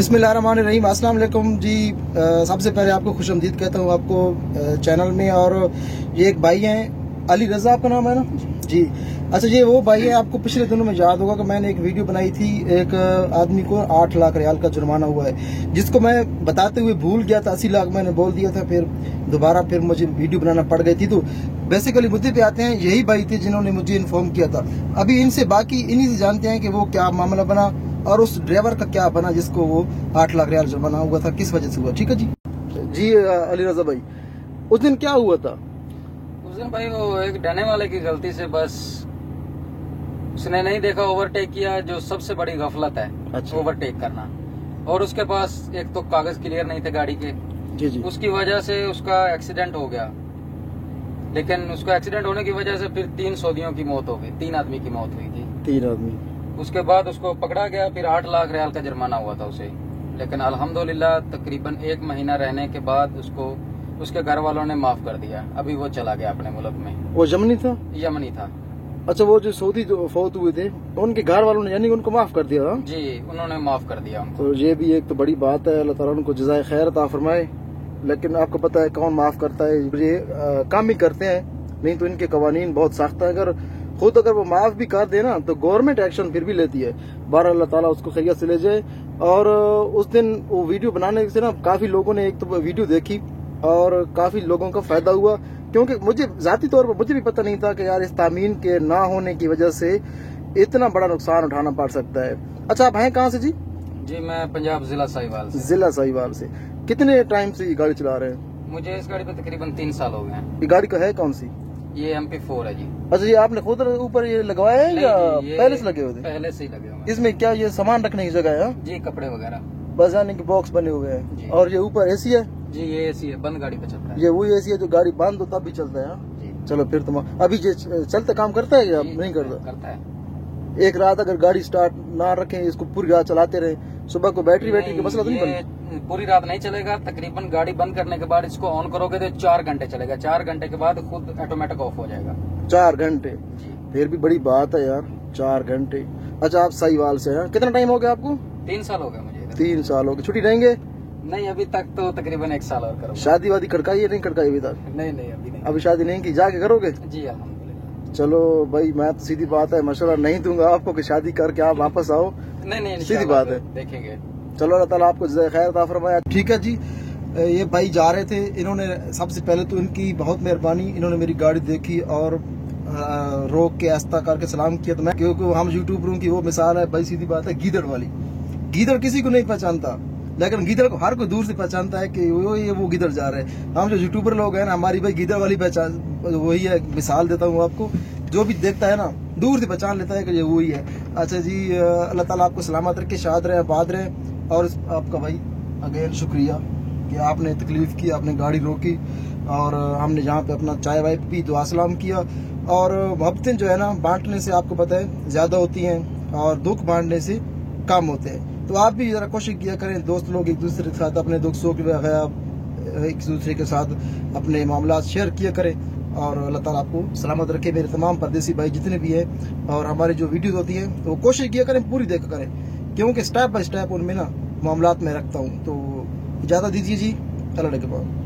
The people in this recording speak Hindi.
बिस्मिल्लाहिर्रहमानिर्रहीम। अस्सलाम वालेकुम जी। सबसे पहले आपको खुशआमदीद कहता हूँ आपको चैनल में। और ये एक भाई हैं, अली रजा आपका नाम है ना जी। अच्छा, ये वो भाई है, आपको पिछले दिनों में याद होगा कि मैंने एक वीडियो बनाई थी, एक आदमी को 8 लाख रियाल का जुर्माना हुआ है, जिसको मैं बताते हुए भूल गया था। 80 लाख मैंने बोल दिया था, फिर दोबारा फिर मुझे वीडियो बनाना पड़ गई थी। तो बेसिकली मुद्दे पे आते हैं, यही भाई थे जिन्होंने मुझे इन्फॉर्म किया था। अभी इनसे बाकी इन्हीं से जानते हैं कि वो क्या मामला बना और उस ड्राइवर का क्या बना जिसको वो 8 लाख रियाल जुर्माना हुआ था, किस वजह से हुआ। ठीक है जी। जी अली रजा भाई, उस दिन क्या हुआ था? उस दिन भाई वो एक डरने वाले की गलती से बस उसने नहीं देखा, ओवरटेक किया, जो सबसे बड़ी गफलत है। अच्छा। ओवरटेक करना। और उसके पास एक तो कागज क्लियर नहीं थे गाड़ी के। जी जी। उसकी वजह से उसका एक्सीडेंट हो गया। लेकिन उसका एक्सीडेंट होने की वजह से फिर 3 सऊदियों की मौत हो गई, 3 आदमी की मौत हुई थी। 3 आदमी। उसके बाद उसको पकड़ा गया, फिर 8 लाख रियाल का जुर्माना हुआ था उसे। लेकिन अल्हम्दुलिल्लाह तकरीबन 1 महीना रहने के बाद उसको उसके घर वालों ने माफ कर दिया। अभी वो चला गया अपने मुल्क में। वो यमनी था? यमनी था। अच्छा, वो जो सऊदी जो फौत हुए थे उनके घर वालों ने यानी उनको माफ कर दिया? जी, उन्होंने माफ कर दिया उनको। तो ये भी एक तो बड़ी बात है, अल्लाह ताला उनको जज़ाए खैर अता फरमाए। लेकिन आपको पता है कौन माफ करता है? ये काम ही करते हैं, नहीं तो इनके कवानीन बहुत सख्त है। अगर वो माफ भी कर दे ना तो गवर्नमेंट एक्शन फिर भी लेती है। बहरहाल अल्लाह ताला उसको खैरियत से ले जाए। और उस दिन वो वीडियो बनाने से ना काफी लोगों ने एक तो वीडियो देखी और काफी लोगों का फायदा हुआ, क्योंकि मुझे जाती तौर पर मुझे भी पता नहीं था कि यार इस तामीन के ना होने की वजह से इतना बड़ा नुकसान उठाना पड़ सकता है। अच्छा, आप हैं कहाँ से जी? जी, मैं पंजाब जिला साहिवाल से। जिला साहिवाल से। कितने टाइम से ये गाड़ी चला रहे हैं? मुझे इस गाड़ी पे तकरीबन 3 साल हो गए हैं। ये गाड़ी का है कौन सी? ये MP4 है जी। अच्छा, ये आपने खुद ऊपर ये लगवाया है या पहले से लगे हुए थे? पहले से ही लगे हुए हैं। इसमें क्या ये सामान रखने की जगह है? जी, कपड़े वगैरह बस यानी कि बॉक्स बने हुए हैं। और ये ऊपर एसी है? जी, ये एसी है, बंद गाड़ी पे चलता है। ये वही एसी है जो गाड़ी बंद हो तब भी चलता है? जी। चलो फिर तुम अभी ये चलते काम करता है या नहीं करता? करता है। एक रात अगर गाड़ी स्टार्ट ना रखें, इसको पूरी रात चलाते रहे, सुबह को बैटरी का मसला तो नहीं बनता? पूरी रात नहीं चलेगा। तकरीबन गाड़ी बंद करने के बाद इसको ऑन करोगे तो 4 घंटे चलेगा। 4 घंटे के बाद खुद ऑटोमेटिक ऑफ हो जाएगा। 4 घंटे? फिर भी बड़ी बात है यार, 4 घंटे। अच्छा, आप साहिवाल से हैं, कितना टाइम हो गया आपको? 3 साल हो गए मुझे। 3 साल हो गए। छुट्टी रहेंगे? नहीं, अभी तक तो तकरीबन 1 साल और करूँगा। शादी वादी खड़काई है नहीं खड़काई अभी तक? नहीं, अभी नहीं। अभी शादी नहीं की, जाके करोगे? जी अल्हम्दुलिल्लाह। चलो भाई, मैं तो सीधी बात है मशवरा नहीं दूंगा आपको कि शादी करके आप वापस आओ। नहीं, सीधी बात है, देखेंगे। चलो अल्लाह ताला आपको जज़ाए खैर अता फरमाए। ठीक है जी। ये भाई जा रहे थे, इन्होंने सबसे पहले तो इनकी बहुत मेहरबानी, इन्होंने मेरी गाड़ी देखी और रोक के आस्था करके सलाम किया। तो मैं, क्योंकि हम यूट्यूबरों की वो मिसाल है भाई, सीधी बात है, गीदड़ वाली। गीदड़ किसी को नहीं पहचानता, लेकिन गीदड़ को हर कोई दूर से पहचानता है कि वो गीदड़ जा रहे हैं। हम जो यूट्यूबर लोग हैं ना, हमारी भाई गीदड़ वाली पहचान वही है। मिसाल देता हूँ आपको, जो भी देखता है ना दूर से पहचान लेता है कि ये वही है। अच्छा जी, अल्लाह ताला आपको सलामत रखे, शाद रहे, आबाद रहे। और आपका भाई अगेन शुक्रिया कि आपने तकलीफ की, आपने गाड़ी रोकी और हमने जहाँ पे अपना चाय वाय पी, दुआ सलाम किया। और मोहब्बतें जो है ना बांटने से आपको पता है ज्यादा होती हैं और दुख बांटने से कम होते हैं। तो आप भी जरा कोशिश किया करें, दोस्त लोग एक दूसरे के साथ अपने दुख सुख वगैरह एक दूसरे के साथ अपने मामला शेयर किया करें। और अल्लाह ताला आपको सलामत रखे, मेरे तमाम परदेसी भाई जितने भी हैं। और हमारी जो वीडियोस होती हैं तो कोशिश किया करें पूरी देखा करें, क्योंकि स्टेप बाय स्टेप उनमें ना मामलात में रखता हूँ। तो इजाज़त दीजिए जी, अल्लाह के बाद।